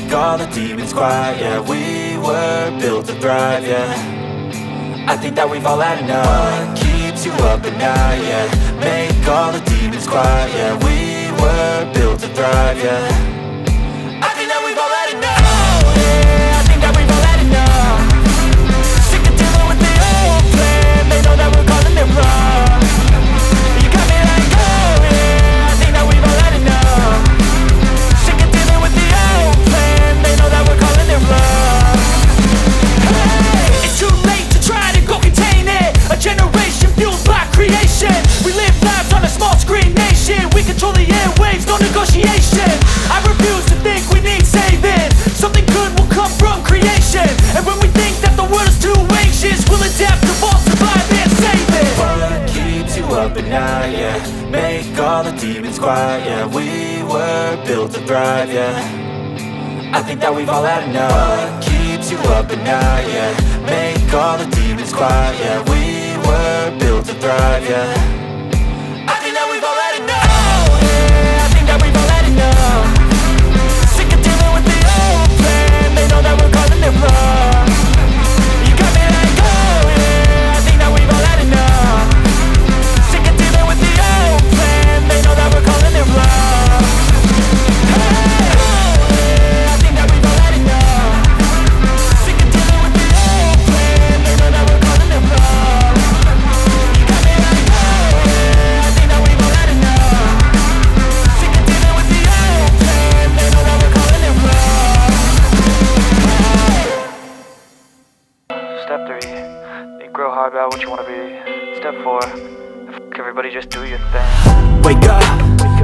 make all the demons quiet. Yeah, we were built to thrive, yeah. I think that we've all had enough. What keeps you up at night, yeah. Make all the demons quiet, yeah. We were built to thrive, yeah. I think that we've all had enough. Oh, yeah, I think that we've all had enough. Sick of dealing with the old plan. They know that we're calling it wrong. You got me like, oh yeah, I think that we've all had enough. Sick of dealing with the old plan. They know that we're calling it wrong. Hey, it's too late to try to go contain it. A generation fueled by creation. We live lives on a small screen nation. We control the airwaves, no negotiation. I refuse to think we need saving. Something good will come from creation. And when we think that the world is too anxious, we'll adapt, evolve, survive and save it. What keeps you up at night, yeah. Make all the demons quiet, yeah. We were built to thrive, yeah. I think that we've all had enough. What keeps you up at night, yeah. Make all the demons quiet, yeah. We were built to thrive, yeah. I think that we've all had enough. Oh yeah, I think that we've all had enough. Sick of dealing with the old plan. They know that we're calling it wrong. You got me like, oh yeah, I think that we've all had enough. Sick of dealing with the old plan. They know that we're calling it wrong. Hey, oh yeah, I think that we've all had enough. Sick of dealing with the old plan. They know that we're calling it wrong. You got me like, oh yeah, I think that we've all had enough. Sick of dealing with the old plan. They know that we're calling it wrong. Step 3, think real hard about what you wanna be. Step 4, fuck everybody, just do your thing. Wake up,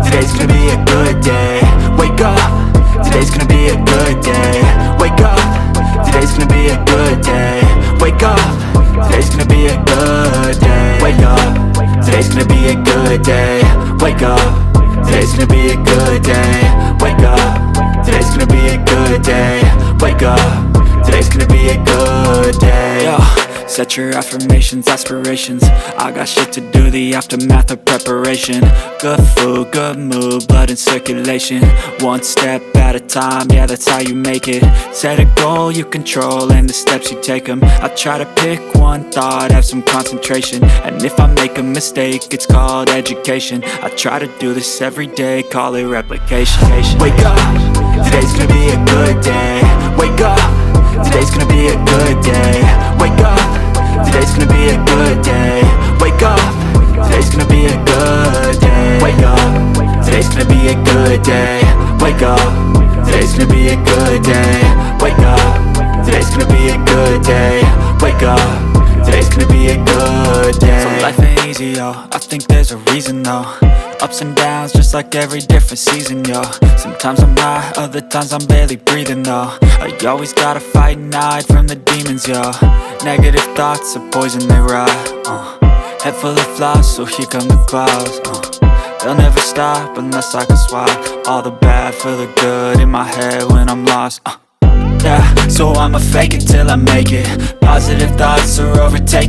today's gonna be a good day. Wake up, today's gonna be a good day. Wake up, today's gonna be a good day. Wake up, today's gonna be a good day. Wake up, today's gonna be a good day. Wake up, today's gonna be a good day. Wake up, today's gonna be a good day. Wake up, today's gonna be a good day. Yo, set your affirmations, aspirations. I got shit to do, the aftermath of preparation. Good food, good mood, blood in circulation. One step at a time, yeah, that's how you make it. Set a goal you control and the steps you take them. I try to pick one thought, have some concentration. And if I make a mistake, it's called education. I try to do this every day, call it replication. Wake up, today's gonna be a good day. Wake up, today's gonna be a good day. Wake up, today's gonna be a good day. Wake up, today's gonna be a good day. Wake up, today's gonna be a good day. Wake up, today's gonna be a good day. Wake up, today's gonna be a good day. Wake up, today's gonna be a good day. So life ain't easy, yo, I think there's a reason though. Ups and downs, just like every different season, yo. Sometimes I'm high, other times I'm barely breathing, though. I always gotta fight and hide from the demons, yo. Negative thoughts are poison, they rot. Head full of flies, so here come the clouds. They'll never stop unless I can swap all the bad for the good in my head when I'm lost. Yeah, so I'ma fake it till I make it. Positive thoughts are overtaken.